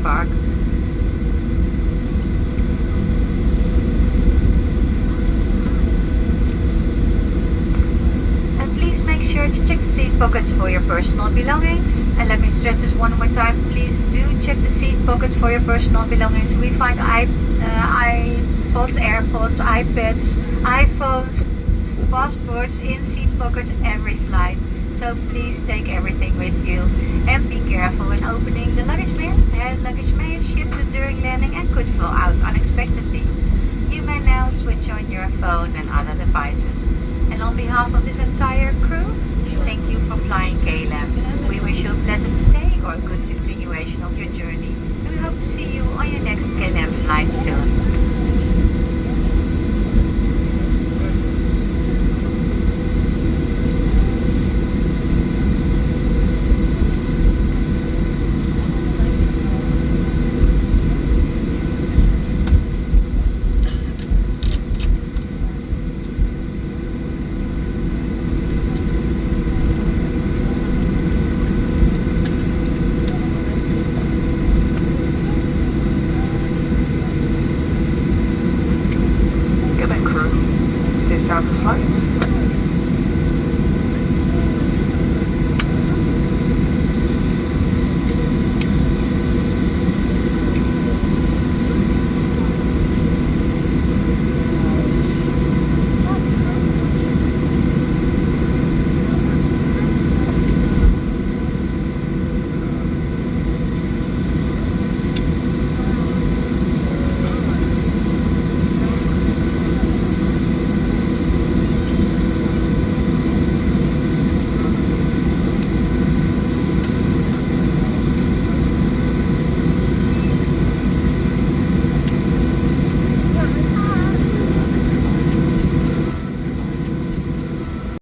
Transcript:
park. And please make sure to check the seat pockets for your personal belongings. And let me stress this one more time, please do check the seat pockets for your personal belongings. We find iPods, AirPods, iPads, iPhones, passports in seat pockets every flight. So please take everything with you and be careful when opening the luggage bins. Hand luggage may have shifted during landing and could fall out unexpectedly. You may now switch on your phone and other devices. And on behalf of this entire crew, thank you for flying KLM. We wish you a pleasant stay or a good continuation of your journey. And we hope to see you on your next KLM flight soon. Cabin crew, these are the slides.